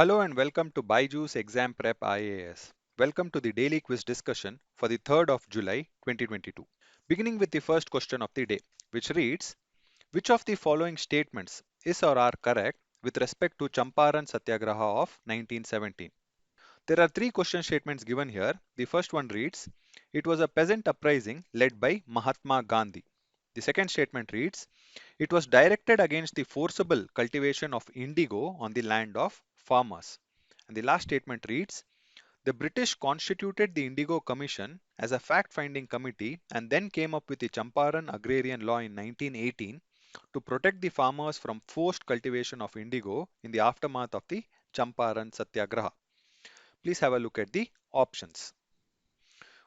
Hello and welcome to Byju's Exam Prep IAS. Welcome to the daily quiz discussion for the 3rd of July 2022. Beginning with the first question of the day, which reads, which of the following statements is or are correct with respect to Champaran Satyagraha of 1917? There are three question statements given here. The first one reads, it was a peasant uprising led by Mahatma Gandhi. The second statement reads, it was directed against the forcible cultivation of indigo on the land of farmers. And the last statement reads, the British constituted the Indigo Commission as a fact-finding committee and then came up with the Champaran Agrarian Law in 1918 to protect the farmers from forced cultivation of indigo in the aftermath of the Champaran Satyagraha. Please have a look at the options.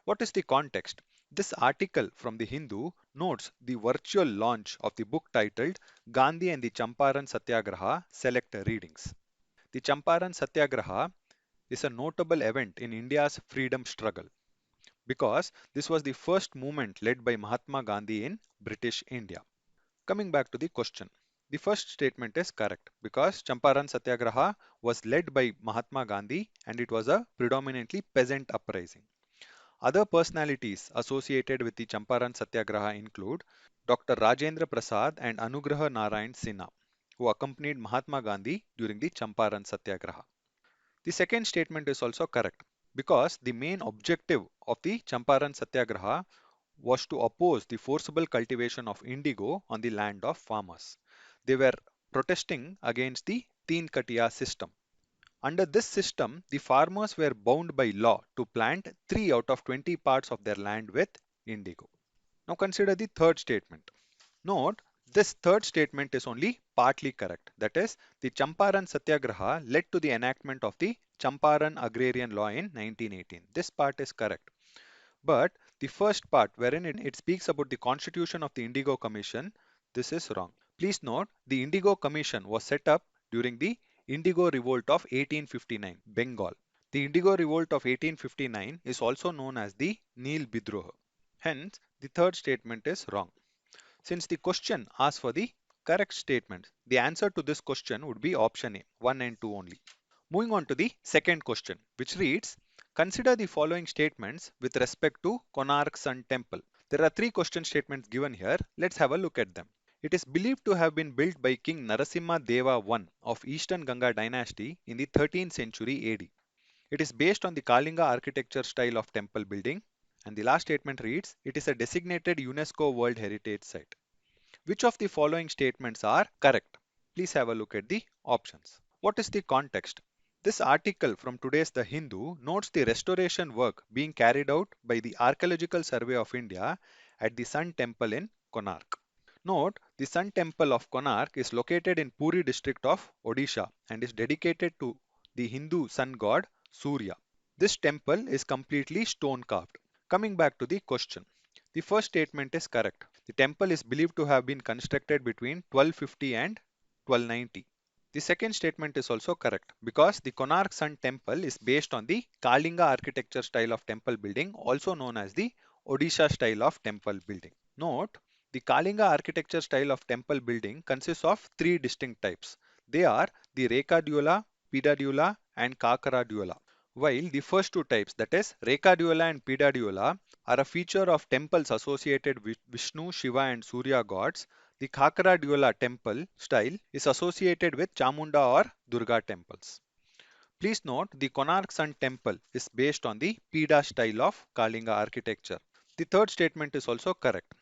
What is the context? This article from the Hindu notes the virtual launch of the book titled Gandhi and the Champaran Satyagraha Select Readings. The Champaran Satyagraha is a notable event in India's freedom struggle because this was the first movement led by Mahatma Gandhi in British India. Coming back to the question. The first statement is correct because Champaran Satyagraha was led by Mahatma Gandhi and it was a predominantly peasant uprising. Other personalities associated with the Champaran Satyagraha include Dr. Rajendra Prasad and Anugraha Narayan Sinha, who accompanied Mahatma Gandhi during the Champaran Satyagraha. The second statement is also correct because the main objective of the Champaran Satyagraha was to oppose the forcible cultivation of indigo on the land of farmers. They were protesting against the Teen Katiya system. Under this system, the farmers were bound by law to plant 3 out of 20 parts of their land with indigo. Now consider the third statement. Note, this third statement is only partly correct. That is, the Champaran Satyagraha led to the enactment of the Champaran Agrarian Law in 1918. This part is correct. But the first part, wherein it speaks about the constitution of the Indigo Commission, this is wrong. Please note, the Indigo Commission was set up during the Indigo Revolt of 1859, Bengal. The Indigo Revolt of 1859 is also known as the Neel Bidroh. Hence, the third statement is wrong. Since the question asks for the correct statement, the answer to this question would be option A, 1 and 2 only. Moving on to the second question, which reads, consider the following statements with respect to Konark Sun Temple. There are three question statements given here. Let's have a look at them. It is believed to have been built by King Narasimha Deva I of Eastern Ganga dynasty in the 13th century AD. It is based on the Kalinga architecture style of temple building. And the last statement reads, it is a designated UNESCO World Heritage Site. Which of the following statements are correct? Please have a look at the options. What is the context? This article from today's The Hindu notes the restoration work being carried out by the Archaeological Survey of India at the Sun Temple in Konark. Note, the Sun Temple of Konark is located in Puri district of Odisha and is dedicated to the Hindu sun god Surya. This temple is completely stone carved. Coming back to the question. The first statement is correct. The temple is believed to have been constructed between 1250 and 1290. The second statement is also correct because the Konark Sun Temple is based on the Kalinga architecture style of temple building, also known as the Odisha style of temple building. Note, the Kalinga architecture style of temple building consists of three distinct types. They are the Rekadula, Pidadula and Kakaradula. While the first two types, that is Rekadula and Pidadula, are a feature of temples associated with Vishnu, Shiva and Surya gods, the Kakaradula temple style is associated with Chamunda or Durga temples. Please note the Konark Sun temple is based on the Pida style of Kalinga architecture. The third statement is also correct.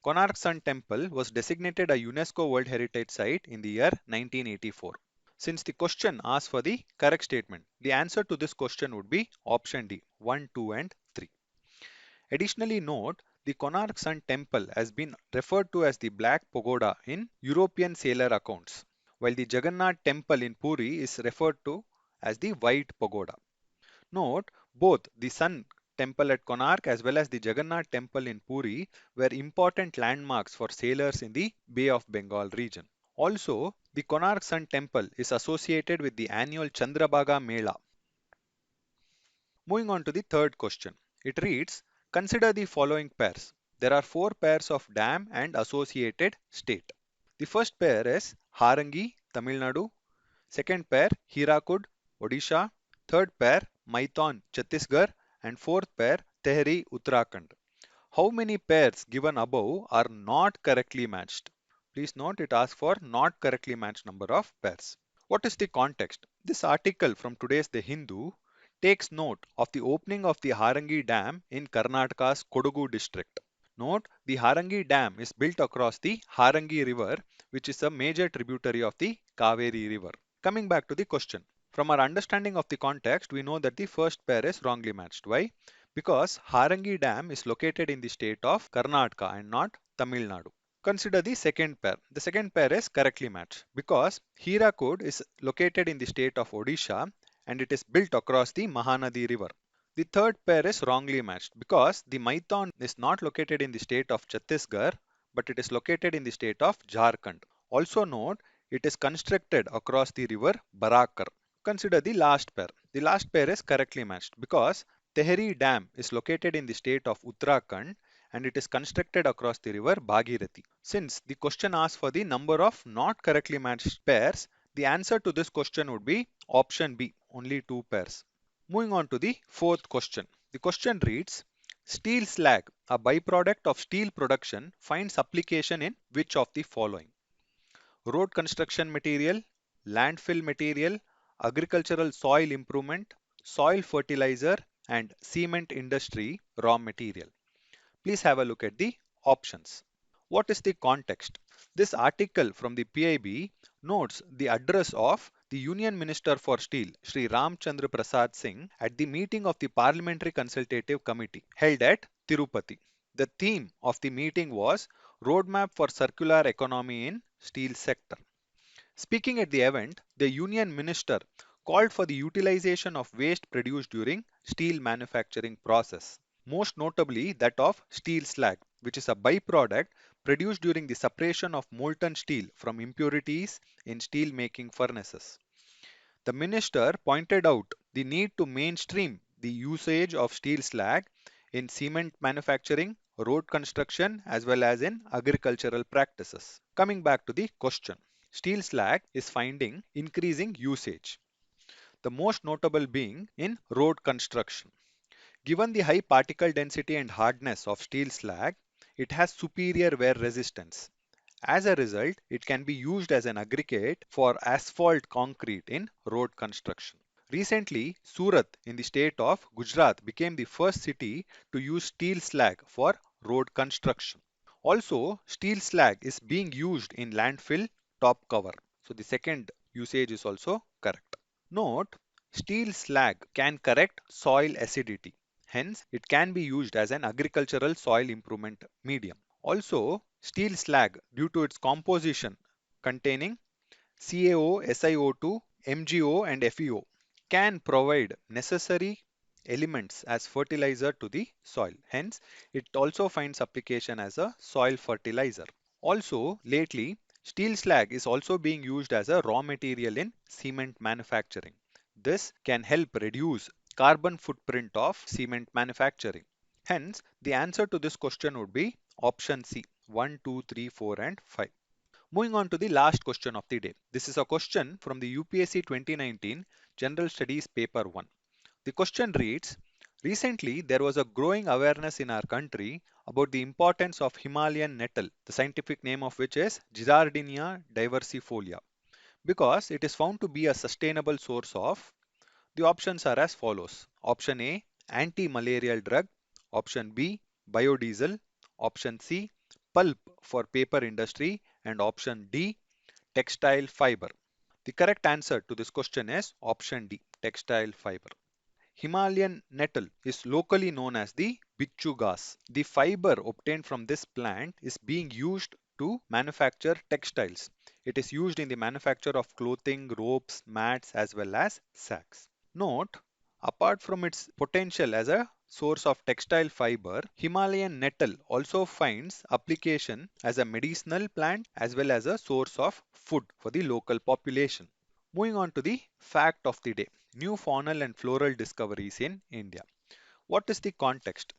Konark Sun temple was designated a UNESCO World Heritage Site in the year 1984. Since the question asks for the correct statement, the answer to this question would be option D, 1, 2 and 3. Additionally note, the Konark Sun Temple has been referred to as the Black Pagoda in European sailor accounts, while the Jagannath Temple in Puri is referred to as the White Pagoda. Note, both the Sun Temple at Konark as well as the Jagannath Temple in Puri were important landmarks for sailors in the Bay of Bengal region. Also, the Konark Sun Temple is associated with the annual Chandrabhaga Mela. Moving on to the third question. It reads, consider the following pairs. There are four pairs of dam and associated state. The first pair is Harangi, Tamil Nadu. Second pair, Hirakud, Odisha, third pair Maithon Chhattisgarh, and fourth pair Tehri Uttarakhand. How many pairs given above are not correctly matched? Please note it asks for not correctly matched number of pairs. What is the context? This article from today's The Hindu takes note of the opening of the Harangi Dam in Karnataka's Kodagu district. Note, the Harangi Dam is built across the Harangi River, which is a major tributary of the Kaveri River. Coming back to the question. From our understanding of the context, we know that the first pair is wrongly matched. Why? Because Harangi Dam is located in the state of Karnataka and not Tamil Nadu. Consider the second pair. The second pair is correctly matched because Hirakud is located in the state of Odisha and it is built across the Mahanadi River. The third pair is wrongly matched because the Maithon is not located in the state of Chhattisgarh but it is located in the state of Jharkhand. Also note, it is constructed across the river Barakar. Consider the last pair. The last pair is correctly matched because Tehri Dam is located in the state of Uttarakhand and it is constructed across the river Bhagirathi. Since the question asks for the number of not correctly matched pairs, the answer to this question would be option B, only two pairs. Moving on to the fourth question. The question reads, steel slag, a byproduct of steel production, finds application in which of the following? Road construction material, landfill material, agricultural soil improvement, soil fertilizer, and cement industry raw material. Please have a look at the options. What is the context? This article from the PIB notes the address of the Union Minister for Steel, Sri Ramchandra Prasad Singh, at the meeting of the Parliamentary Consultative Committee held at Tirupati. The theme of the meeting was Roadmap for Circular Economy in Steel Sector. Speaking at the event, the Union Minister called for the utilization of waste produced during steel manufacturing process, most notably that of steel slag, which is a byproduct produced during the separation of molten steel from impurities in steel making furnaces. The minister pointed out the need to mainstream the usage of steel slag in cement manufacturing, road construction, as well as in agricultural practices. Coming back to the question, steel slag is finding increasing usage, the most notable being in road construction. Given the high particle density and hardness of steel slag, it has superior wear resistance. As a result, it can be used as an aggregate for asphalt concrete in road construction. Recently, Surat in the state of Gujarat became the first city to use steel slag for road construction. Also, steel slag is being used in landfill top cover. So the second usage is also correct. Note, steel slag can correct soil acidity. Hence, it can be used as an agricultural soil improvement medium. Also, steel slag, due to its composition containing CaO, SiO2, MgO, and FeO, can provide necessary elements as fertilizer to the soil. Hence, it also finds application as a soil fertilizer. Also, lately, steel slag is also being used as a raw material in cement manufacturing. This can help reduce carbon footprint of cement manufacturing. Hence, the answer to this question would be option C, 1, 2, 3, 4, and 5. Moving on to the last question of the day. This is a question from the UPSC 2019 General Studies Paper 1. The question reads, recently there was a growing awareness in our country about the importance of Himalayan nettle, the scientific name of which is Giardinia diversifolia, because it is found to be a sustainable source of. The options are as follows. Option A, anti-malarial drug. Option B, biodiesel. Option C, pulp for paper industry. And option D, textile fiber. The correct answer to this question is option D, textile fiber. Himalayan nettle is locally known as the bichu grass. The fiber obtained from this plant is being used to manufacture textiles. It is used in the manufacture of clothing, ropes, mats, as well as sacks. Note, apart from its potential as a source of textile fiber, Himalayan nettle also finds application as a medicinal plant as well as a source of food for the local population. Moving on to the fact of the day, new faunal and floral discoveries in India. What is the context?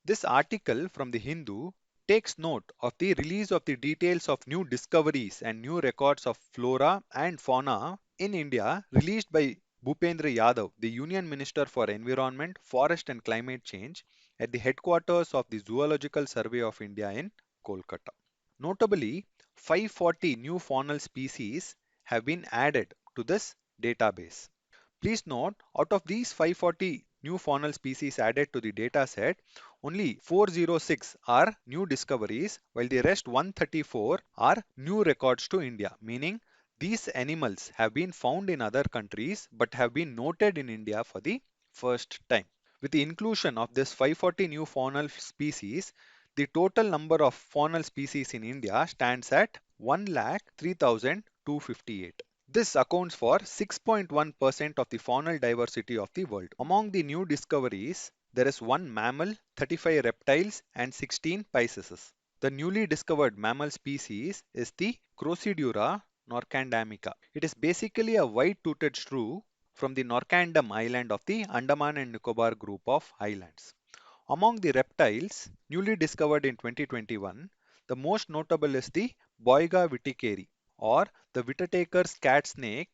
This article from the Hindu takes note of the release of the details of new discoveries and new records of flora and fauna in India released by Bhupendra Yadav, the Union Minister for Environment, Forest and Climate Change, at the headquarters of the Zoological Survey of India in Kolkata. Notably, 540 new faunal species have been added to this database. Please note, out of these 540 new faunal species added to the dataset, only 406 are new discoveries, while the rest 134 are new records to India, meaning these animals have been found in other countries but have been noted in India for the first time. With the inclusion of this 540 new faunal species, the total number of faunal species in India stands at 1,03,258. This accounts for 6.1% of the faunal diversity of the world. Among the new discoveries, there is one mammal, 35 reptiles, and 16 pisces. The newly discovered mammal species is the Crocidura norcandamica. It is basically a white-toothed shrew from the Norcandam island of the Andaman and Nicobar group of islands. Among the reptiles newly discovered in 2021, the most notable is the Boiga whitakeri, or the Whittaker's cat snake,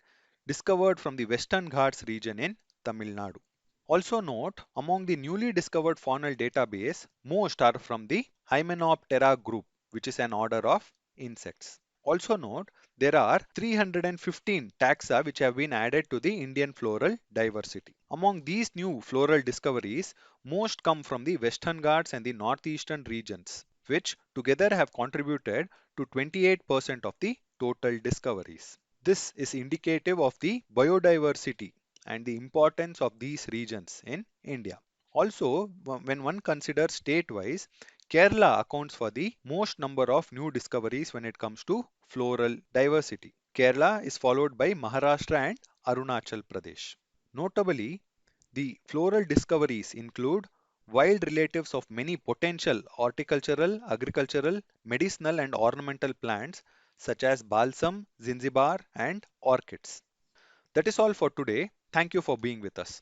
discovered from the Western Ghats region in Tamil Nadu. Also note, among the newly discovered faunal database, most are from the Hymenoptera group, which is an order of insects. Also note, there are 315 taxa which have been added to the Indian floral diversity. Among these new floral discoveries, most come from the Western Ghats and the northeastern regions, which together have contributed to 28% of the total discoveries. This is indicative of the biodiversity and the importance of these regions in India. Also, when one considers state-wise, Kerala accounts for the most number of new discoveries when it comes to floral diversity. Kerala is followed by Maharashtra and Arunachal Pradesh. Notably, the floral discoveries include wild relatives of many potential horticultural, agricultural, medicinal and ornamental plants such as balsam, zingiber and orchids. That is all for today. Thank you for being with us.